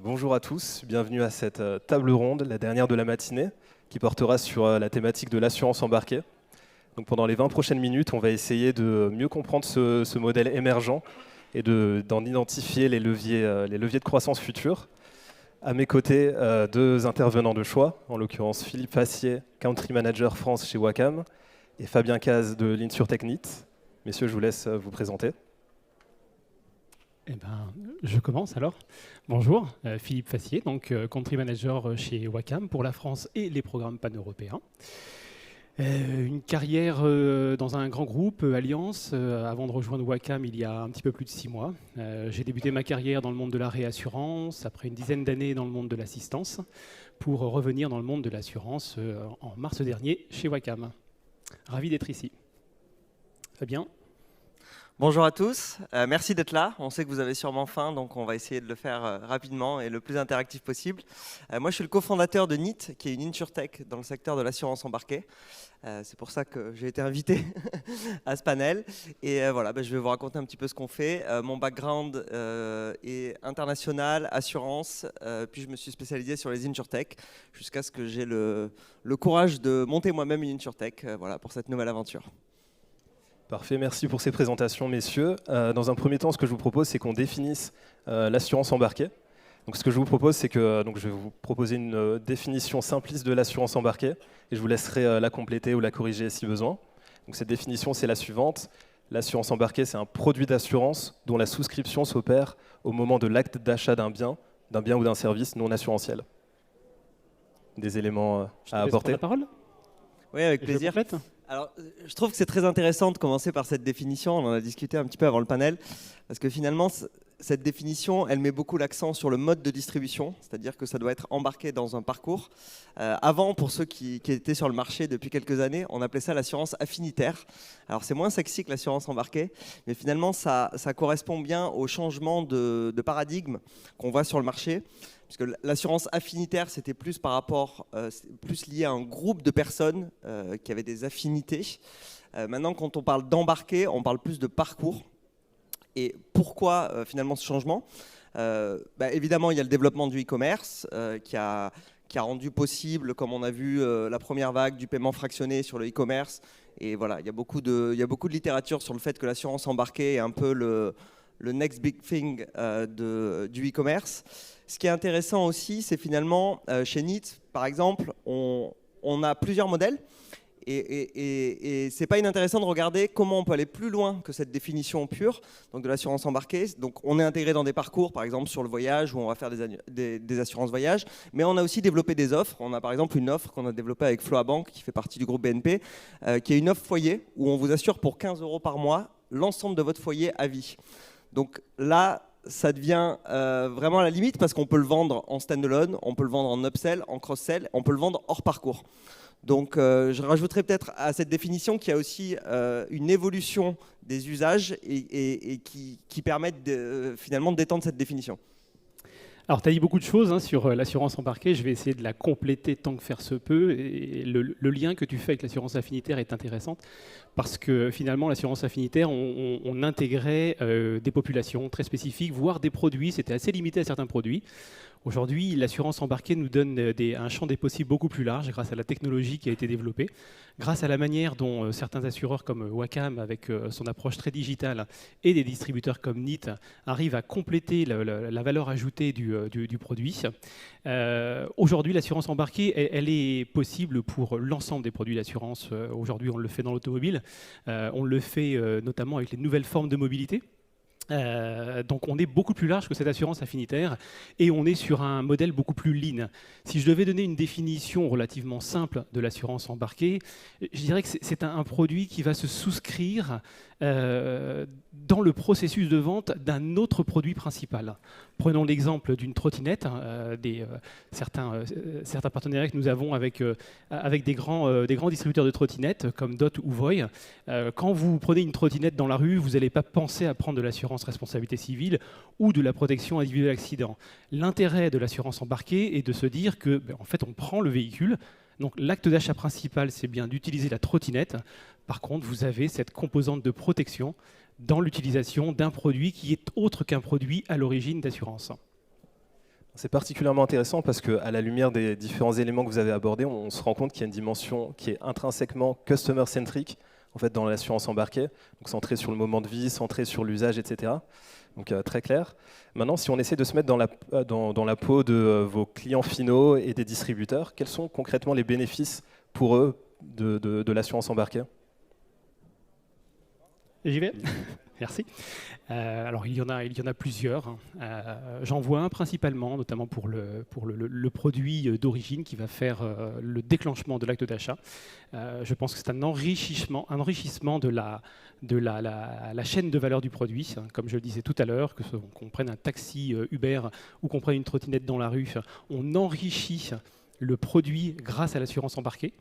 Bonjour à tous, bienvenue à cette table ronde, la dernière de la matinée, qui portera sur la thématique de l'assurance embarquée. Donc pendant les 20 prochaines minutes, on va essayer de mieux comprendre ce modèle émergent et d'en identifier les leviers de croissance futurs. À mes côtés, deux intervenants de choix, en l'occurrence Philippe Fassier, Country Manager France chez Wacam, et Fabien Caz de l'InsurTech NIT. Messieurs, je vous laisse vous présenter. Eh ben, je commence alors. Bonjour, Philippe Fassier, donc Country Manager chez Wacam pour la France et les programmes pan-européens. Une carrière dans un grand groupe, Allianz, avant de rejoindre Wacam il y a un petit peu plus de 6 mois. J'ai débuté ma carrière dans le monde de la réassurance, après une dizaine d'années dans le monde de l'assistance, pour revenir dans le monde de l'assurance en mars dernier chez Wacam. Ravi d'être ici. Fabien ? Bonjour à tous, merci d'être là. On sait que vous avez sûrement faim, donc on va essayer de le faire rapidement et le plus interactif possible. Moi, je suis le cofondateur de NIT, qui est une insurtech dans le secteur de l'assurance embarquée. C'est pour ça que j'ai été invité à ce panel. Et voilà, je vais vous raconter un petit peu ce qu'on fait. Mon background est international, assurance, puis je me suis spécialisé sur les insurtech jusqu'à ce que j'ai le courage de monter moi-même une insurtech voilà, pour cette nouvelle aventure. Parfait, merci pour ces présentations, messieurs. Dans un premier temps, ce que je vous propose, c'est qu'on définisse l'assurance embarquée. Donc, ce que je vous propose, c'est que je vais vous proposer une définition simpliste de l'assurance embarquée, et je vous laisserai la compléter ou la corriger si besoin. Donc, cette définition, c'est la suivante. L'assurance embarquée, c'est un produit d'assurance dont la souscription s'opère au moment de l'acte d'achat d'un bien ou d'un service non assurantiel. Des éléments à apporter. La parole ? Oui, avec plaisir. Alors, je trouve que c'est très intéressant de commencer par cette définition. On en a discuté un petit peu avant le panel, parce que finalement, cette définition, elle met beaucoup l'accent sur le mode de distribution, c'est-à-dire que ça doit être embarqué dans un parcours. Avant, pour ceux qui étaient sur le marché depuis quelques années, on appelait ça l'assurance affinitaire. Alors, c'est moins sexy que l'assurance embarquée, mais finalement, ça correspond bien au changement de paradigme qu'on voit sur le marché. Puisque l'assurance affinitaire, c'était plus par rapport, plus lié à un groupe de personnes qui avaient des affinités. Maintenant, quand on parle d'embarquer, on parle plus de parcours. Et pourquoi finalement ce changement ? Évidemment, il y a le développement du e-commerce qui a rendu possible, comme on a vu la première vague du paiement fractionné sur le e-commerce. Et voilà, il y a beaucoup de littérature sur le fait que l'assurance embarquée est un peu le next big thing du e-commerce. Ce qui est intéressant aussi, c'est finalement, chez NIT, par exemple, on a plusieurs modèles. Et ce n'est pas inintéressant de regarder comment on peut aller plus loin que cette définition pure donc de l'assurance embarquée. Donc, on est intégré dans des parcours, par exemple sur le voyage, où on va faire des assurances voyage. Mais on a aussi développé des offres. On a par exemple une offre qu'on a développée avec Floabank, qui fait partie du groupe BNP, qui est une offre foyer, où on vous assure pour 15 € par mois l'ensemble de votre foyer à vie. Donc là, ça devient vraiment à la limite parce qu'on peut le vendre en standalone, on peut le vendre en upsell, en cross-sell, on peut le vendre hors parcours. Donc je rajouterai peut-être à cette définition qu'il y a aussi une évolution des usages et qui permettent finalement d'étendre cette définition. Alors, tu as dit beaucoup de choses sur l'assurance embarquée. Je vais essayer de la compléter tant que faire se peut. Et le lien que tu fais avec l'assurance affinitaire est intéressant parce que finalement, l'assurance affinitaire, on intégrait des populations très spécifiques, voire des produits. C'était assez limité à certains produits. Aujourd'hui, l'assurance embarquée nous donne un champ des possibles beaucoup plus large grâce à la technologie qui a été développée, grâce à la manière dont certains assureurs comme Wacam, avec son approche très digitale, et des distributeurs comme NIT, arrivent à compléter la valeur ajoutée du produit. Aujourd'hui, l'assurance embarquée, elle est possible pour l'ensemble des produits d'assurance. Aujourd'hui, on le fait dans l'automobile, on le fait notamment avec les nouvelles formes de mobilité. Donc on est beaucoup plus large que cette assurance affinitaire et on est sur un modèle beaucoup plus lean. Si je devais donner une définition relativement simple de l'assurance embarquée, je dirais que c'est un produit qui va se souscrire dans le processus de vente d'un autre produit principal. Prenons l'exemple d'une trottinette, certains partenariats que nous avons avec des grands distributeurs de trottinettes comme Dot ou Voy. Quand vous prenez une trottinette dans la rue, vous n'allez pas penser à prendre de l'assurance responsabilité civile ou de la protection individuelle accident. L'intérêt de l'assurance embarquée est de se dire que, en fait, on prend le véhicule, Donc l'acte d'achat principal, c'est bien d'utiliser la trottinette. Par contre, vous avez cette composante de protection dans l'utilisation d'un produit qui est autre qu'un produit à l'origine d'assurance. C'est particulièrement intéressant parce qu'à la lumière des différents éléments que vous avez abordés, on se rend compte qu'il y a une dimension qui est intrinsèquement customer-centric en fait, dans l'assurance embarquée, donc centrée sur le moment de vie, centrée sur l'usage, etc. Donc très clair. Maintenant, si on essaie de se mettre dans la peau de vos clients finaux et des distributeurs, quels sont concrètement les bénéfices pour eux de l'assurance embarquée ? J'y vais. Merci. Alors il y en a plusieurs. J'en vois un principalement, notamment pour le produit d'origine qui va faire le déclenchement de l'acte d'achat. Je pense que c'est un enrichissement de la chaîne de valeur du produit. Comme je le disais tout à l'heure, qu'on prenne un taxi Uber ou qu'on prenne une trottinette dans la rue, on enrichit le produit grâce à l'assurance embarquée.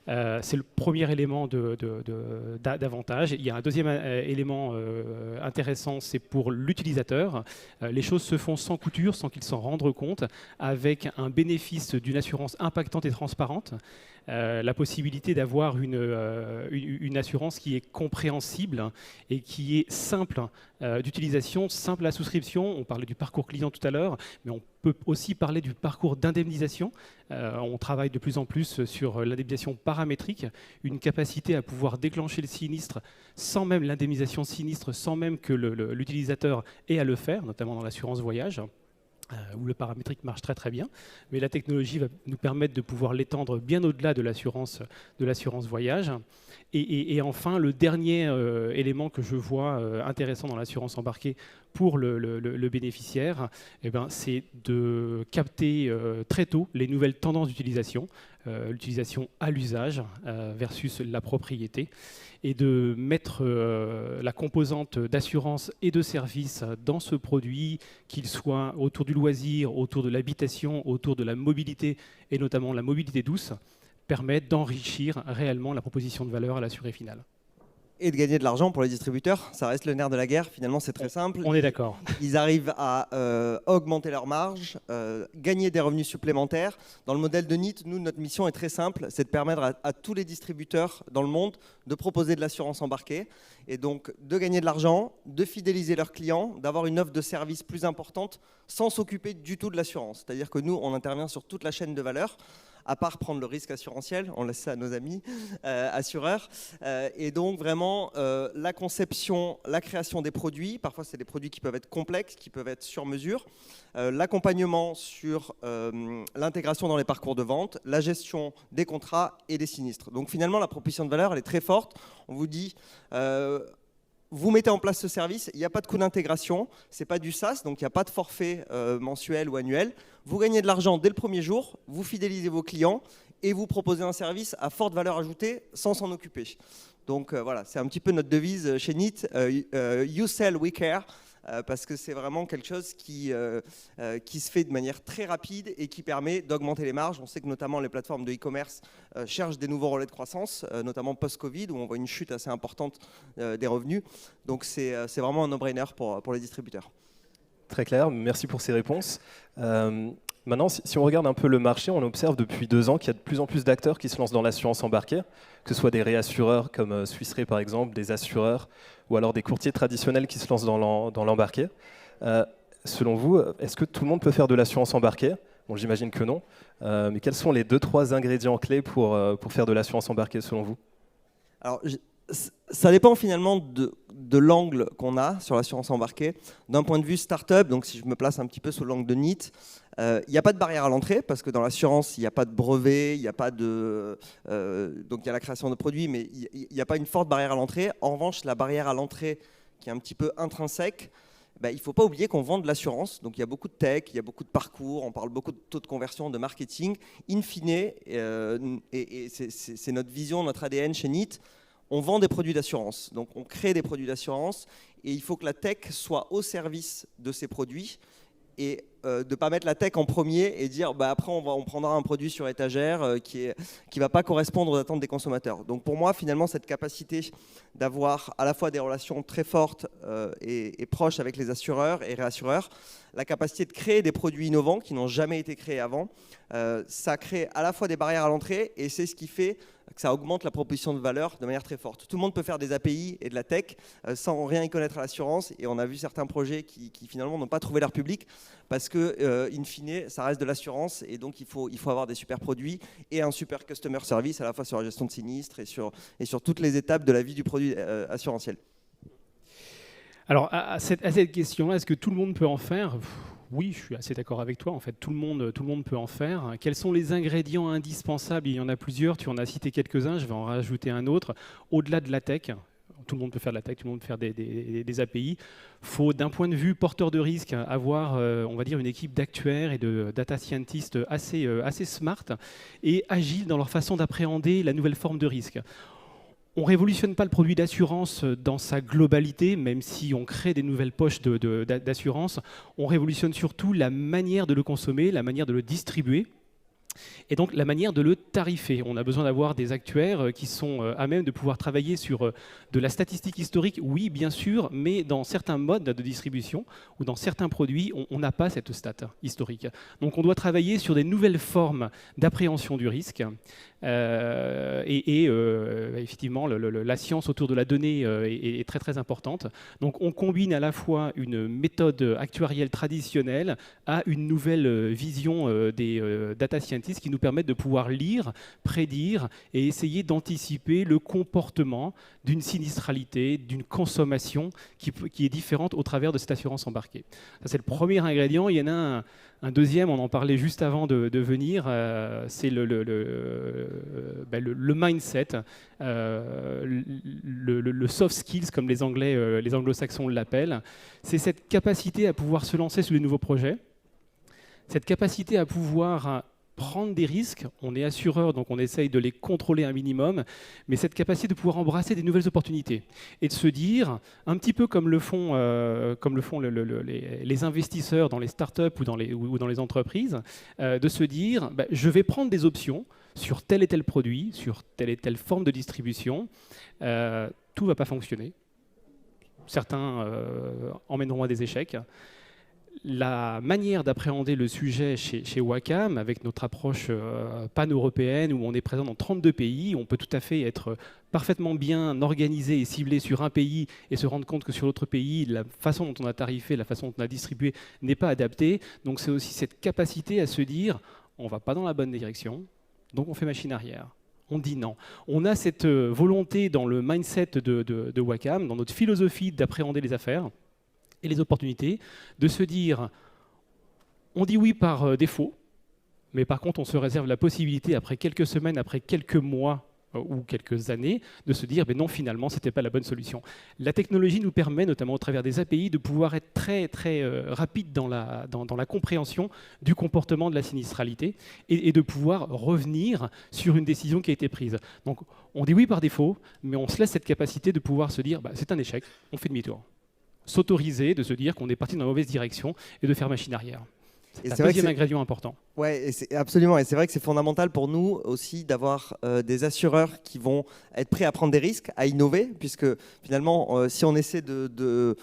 C'est le premier élément d'avantage. Il y a un deuxième élément intéressant, c'est pour l'utilisateur. Les choses se font sans couture, sans qu'il s'en rende compte, avec un bénéfice d'une assurance impactante et transparente. La possibilité d'avoir une assurance qui est compréhensible et qui est simple d'utilisation, simple à souscription. On parlait du parcours client tout à l'heure, mais on peut aussi parler du parcours d'indemnisation. On travaille de plus en plus sur l'indemnisation paramétrique, une capacité à pouvoir déclencher le sinistre sans même l'indemnisation sinistre, sans même que l'utilisateur ait à le faire, notamment dans l'assurance voyage, où le paramétrique marche très très bien, mais la technologie va nous permettre de pouvoir l'étendre bien au-delà de l'assurance voyage. Et enfin, le dernier élément que je vois intéressant dans l'assurance embarquée pour le bénéficiaire, c'est de capter très tôt les nouvelles tendances d'utilisation, l'utilisation à l'usage versus la propriété, et de mettre la composante d'assurance et de service dans ce produit, qu'il soit autour du loisir, autour de l'habitation, autour de la mobilité, et notamment la mobilité douce, permet d'enrichir réellement la proposition de valeur à l'assuré final. Et de gagner de l'argent pour les distributeurs, ça reste le nerf de la guerre, finalement c'est très simple. On est d'accord. Ils arrivent à augmenter leur marge, gagner des revenus supplémentaires. Dans le modèle de NIT, nous, notre mission est très simple, c'est de permettre à tous les distributeurs dans le monde de proposer de l'assurance embarquée, et donc de gagner de l'argent, de fidéliser leurs clients, d'avoir une offre de service plus importante sans s'occuper du tout de l'assurance. C'est-à-dire que nous, on intervient sur toute la chaîne de valeur, à part prendre le risque assurantiel, on laisse ça à nos amis assureurs. Et donc vraiment, la conception, la création des produits, parfois c'est des produits qui peuvent être complexes, qui peuvent être sur mesure, l'accompagnement sur l'intégration dans les parcours de vente, la gestion des contrats et des sinistres. Donc finalement, la proposition de valeur, elle est très forte. On vous dit... vous mettez en place ce service, il n'y a pas de coût d'intégration, ce n'est pas du SaaS, donc il n'y a pas de forfait mensuel ou annuel. Vous gagnez de l'argent dès le premier jour, vous fidélisez vos clients et vous proposez un service à forte valeur ajoutée sans s'en occuper. Donc voilà, c'est un petit peu notre devise chez NIT, You sell, we care. Parce que c'est vraiment quelque chose qui se fait de manière très rapide et qui permet d'augmenter les marges. On sait que notamment les plateformes de e-commerce cherchent des nouveaux relais de croissance, notamment post-Covid, où on voit une chute assez importante des revenus. Donc c'est vraiment un no-brainer pour les distributeurs. Très clair, merci pour ces réponses. Maintenant, si on regarde un peu le marché, on observe depuis 2 ans qu'il y a de plus en plus d'acteurs qui se lancent dans l'assurance embarquée, que ce soit des réassureurs comme Swiss Re par exemple, des assureurs, ou alors des courtiers traditionnels qui se lancent dans l'embarqué. Selon vous, est-ce que tout le monde peut faire de l'assurance embarquée ? Bon, j'imagine que non. Mais quels sont les 2-3 ingrédients clés pour faire de l'assurance embarquée selon vous ? Alors, ça dépend finalement de l'angle qu'on a sur l'assurance embarquée. D'un point de vue start-up, donc si je me place un petit peu sous l'angle de NIT, il n'y a pas de barrière à l'entrée parce que dans l'assurance, il n'y a pas de brevet, il n'y a pas de... donc il y a la création de produits, mais il n'y a pas une forte barrière à l'entrée. En revanche, la barrière à l'entrée qui est un petit peu intrinsèque, il ne faut pas oublier qu'on vend de l'assurance. Donc il y a beaucoup de tech, il y a beaucoup de parcours, on parle beaucoup de taux de conversion, de marketing. In fine, et c'est notre vision, notre ADN chez NIT, on vend des produits d'assurance, donc on crée des produits d'assurance et il faut que la tech soit au service de ces produits et de ne pas mettre la tech en premier et dire après on prendra un produit sur étagère qui ne va pas correspondre aux attentes des consommateurs. Donc pour moi, finalement, cette capacité d'avoir à la fois des relations très fortes et proches avec les assureurs et réassureurs, la capacité de créer des produits innovants qui n'ont jamais été créés avant, ça crée à la fois des barrières à l'entrée et c'est ce qui fait que ça augmente la proposition de valeur de manière très forte. Tout le monde peut faire des API et de la tech sans rien y connaître à l'assurance, et on a vu certains projets qui finalement n'ont pas trouvé leur public parce que, in fine, ça reste de l'assurance et donc il faut avoir des super produits et un super customer service à la fois sur la gestion de sinistres et sur toutes les étapes de la vie du produit assurantiel. Alors, à cette question-là, est-ce que tout le monde peut en faire ? Oui, je suis assez d'accord avec toi. En fait, tout le monde peut en faire. Quels sont les ingrédients indispensables ? Il y en a plusieurs. Tu en as cité quelques-uns. Je vais en rajouter un autre. Au-delà de la tech, tout le monde peut faire de la tech, tout le monde peut faire des API. Il faut, d'un point de vue porteur de risque, avoir, on va dire, une équipe d'actuaires et de data scientists assez smart et agiles dans leur façon d'appréhender la nouvelle forme de risque. On ne révolutionne pas le produit d'assurance dans sa globalité, même si on crée des nouvelles poches d'assurance. On révolutionne surtout la manière de le consommer, la manière de le distribuer, et donc la manière de le tarifer. On a besoin d'avoir des actuaires qui sont à même de pouvoir travailler sur de la statistique historique, oui bien sûr, mais dans certains modes de distribution ou dans certains produits, on n'a pas cette stat historique. Donc on doit travailler sur des nouvelles formes d'appréhension du risque. Effectivement, la science autour de la donnée est très très importante. Donc on combine à la fois une méthode actuarielle traditionnelle à une nouvelle vision des data scientists qui nous permettent de pouvoir lire, prédire et essayer d'anticiper le comportement d'une sinistralité, d'une consommation qui est différente au travers de cette assurance embarquée. Ça, c'est le premier ingrédient. Il y en a un deuxième, on en parlait juste avant de venir, c'est le mindset, le soft skills, comme les anglo-saxons l'appellent. C'est cette capacité à pouvoir se lancer sur de nouveaux projets, cette capacité à pouvoir prendre des risques. On est assureur, donc on essaye de les contrôler un minimum, mais cette capacité de pouvoir embrasser des nouvelles opportunités et de se dire, un petit peu comme le font les investisseurs dans les startups ou dans les entreprises, de se dire, je vais prendre des options sur tel et tel produit, sur telle et telle forme de distribution. Tout ne va pas fonctionner. Certains emmèneront à des échecs. La manière d'appréhender le sujet chez Wacam, avec notre approche pan-européenne, où on est présent dans 32 pays, on peut tout à fait être parfaitement bien organisé et ciblé sur un pays et se rendre compte que sur l'autre pays, la façon dont on a tarifé, la façon dont on a distribué n'est pas adaptée. Donc c'est aussi cette capacité à se dire, on ne va pas dans la bonne direction, donc on fait machine arrière. On dit non. On a cette volonté dans le mindset de Wacam, dans notre philosophie d'appréhender les affaires et les opportunités, de se dire, on dit oui par défaut, mais par contre on se réserve la possibilité, après quelques semaines, après quelques mois ou quelques années, de se dire, non, finalement, ce n'était pas la bonne solution. La technologie nous permet, notamment au travers des API, de pouvoir être très, très rapide dans la compréhension du comportement de la sinistralité et de pouvoir revenir sur une décision qui a été prise. Donc, on dit oui par défaut, mais on se laisse cette capacité de pouvoir se dire, c'est un échec, on fait demi-tour. S'autoriser, de se dire qu'on est parti dans la mauvaise direction et de faire machine arrière. C'est un deuxième ingrédient important. Ouais, absolument. Et c'est vrai que c'est fondamental pour nous aussi d'avoir des assureurs qui vont être prêts à prendre des risques, à innover, puisque finalement, si on essaie de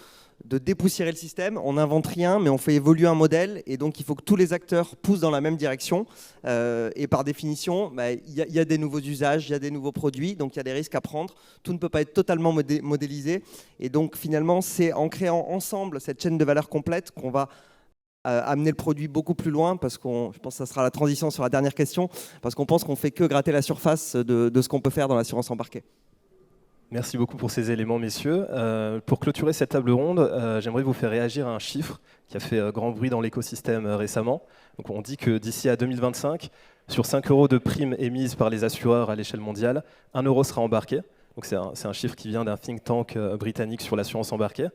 dépoussiérer le système, on n'invente rien, mais on fait évoluer un modèle, et donc il faut que tous les acteurs poussent dans la même direction. Et par définition, y a des nouveaux usages, il y a des nouveaux produits, donc il y a des risques à prendre. Tout ne peut pas être totalement modélisé. Et donc finalement, c'est en créant ensemble cette chaîne de valeur complète qu'on va amener le produit beaucoup plus loin, parce je pense que ça sera la transition sur la dernière question, parce qu'on pense qu'on ne fait que gratter la surface de ce qu'on peut faire dans l'assurance embarquée. Merci beaucoup pour ces éléments, messieurs. Pour clôturer cette table ronde, j'aimerais vous faire réagir à un chiffre qui a fait grand bruit dans l'écosystème récemment. Donc, on dit que d'ici à 2025, sur 5 € de primes émises par les assureurs à l'échelle mondiale, 1 € sera embarqué. Donc, c'est un chiffre qui vient d'un think tank britannique sur l'assurance embarquée.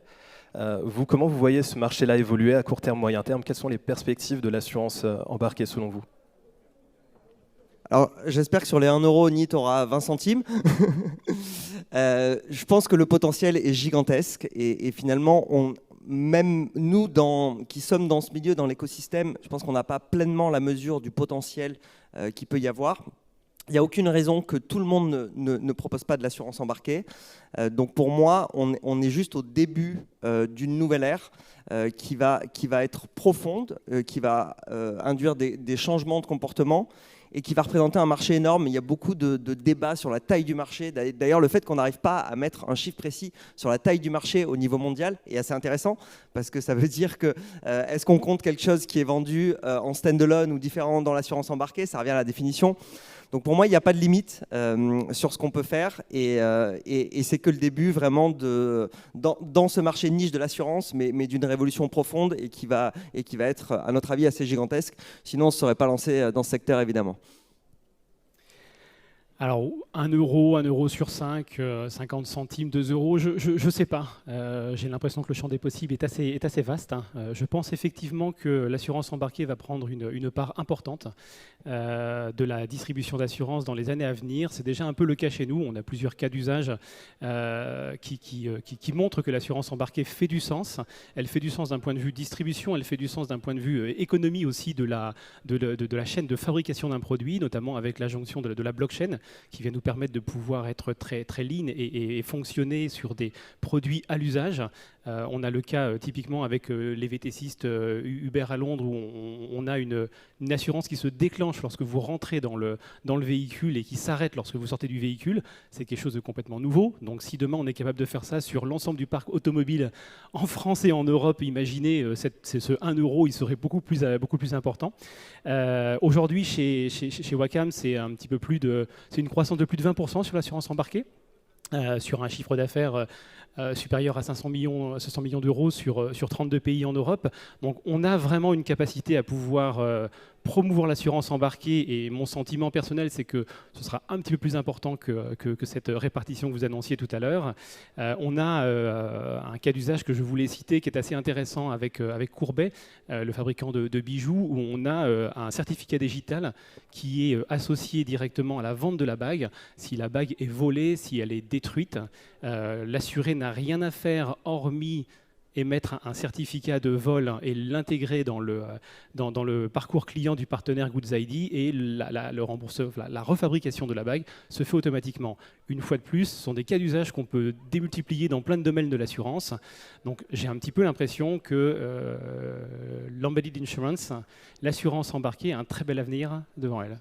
Comment vous voyez ce marché-là évoluer à court terme, moyen terme ? Quelles sont les perspectives de l'assurance embarquée selon vous ? Alors, j'espère que sur les 1 €, NIT aura 20 centimes. Je pense que le potentiel est gigantesque et finalement, même nous qui sommes dans ce milieu, dans l'écosystème, je pense qu'on n'a pas pleinement la mesure du potentiel qu'il peut y avoir. Il n'y a aucune raison que tout le monde ne propose pas de l'assurance embarquée. Donc pour moi, on est juste au début d'une nouvelle ère qui va être profonde, qui va induire des changements de comportement et qui va représenter un marché énorme. Il y a beaucoup de débats sur la taille du marché. D'ailleurs, le fait qu'on n'arrive pas à mettre un chiffre précis sur la taille du marché au niveau mondial est assez intéressant, parce que ça veut dire que est-ce qu'on compte quelque chose qui est vendu en stand-alone ou différent dans l'assurance embarquée? Ça revient à la définition. Donc pour moi, il n'y a pas de limite sur ce qu'on peut faire, et c'est que le début vraiment dans ce marché niche de l'assurance, mais d'une révolution profonde et qui va être, à notre avis, assez gigantesque. Sinon, on ne se serait pas lancé dans ce secteur, évidemment. Alors, 1 euro, 1 euro sur 5, 50 centimes, 2 euros, je ne sais pas. J'ai l'impression que le champ des possibles est assez vaste. Hein. Je pense effectivement que l'assurance embarquée va prendre une part importante de la distribution d'assurance dans les années à venir. C'est déjà un peu le cas chez nous. On a plusieurs cas d'usage qui montrent que l'assurance embarquée fait du sens. Elle fait du sens d'un point de vue distribution, elle fait du sens d'un point de vue économie aussi de la chaîne de fabrication d'un produit, notamment avec la jonction de la blockchain, qui vient nous permettre de pouvoir être très, très lean et fonctionner sur des produits à l'usage. On a le cas typiquement avec les VTCistes Uber à Londres, où on a une assurance qui se déclenche lorsque vous rentrez dans le véhicule et qui s'arrête lorsque vous sortez du véhicule. C'est quelque chose de complètement nouveau. Donc si demain on est capable de faire ça sur l'ensemble du parc automobile en France et en Europe, imaginez, ce 1 euro, il serait beaucoup plus important. Aujourd'hui, chez Wacam, c'est une croissance de plus de 20% sur l'assurance embarquée, sur un chiffre d'affaires supérieur à 500 millions d'euros sur 32 pays en Europe. Donc on a vraiment une capacité à pouvoir promouvoir l'assurance embarquée, et mon sentiment personnel, c'est que ce sera un petit peu plus important que cette répartition que vous annonciez tout à l'heure. On a un cas d'usage que je voulais citer qui est assez intéressant avec Courbet, le fabricant de bijoux, où on a un certificat digital qui est associé directement à la vente de la bague. Si la bague est volée, si elle est détruite, l'assuré n'a rien à faire hormis émettre un certificat de vol et l'intégrer dans le parcours client du partenaire Goods ID, et la refabrication de la bague se fait automatiquement. Une fois de plus, ce sont des cas d'usage qu'on peut démultiplier dans plein de domaines de l'assurance. Donc j'ai un petit peu l'impression que l'embedded insurance, l'assurance embarquée, a un très bel avenir devant elle.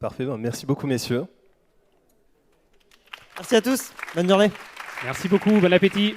Parfait, merci beaucoup messieurs. Merci à tous, bonne journée. Merci beaucoup, bon appétit.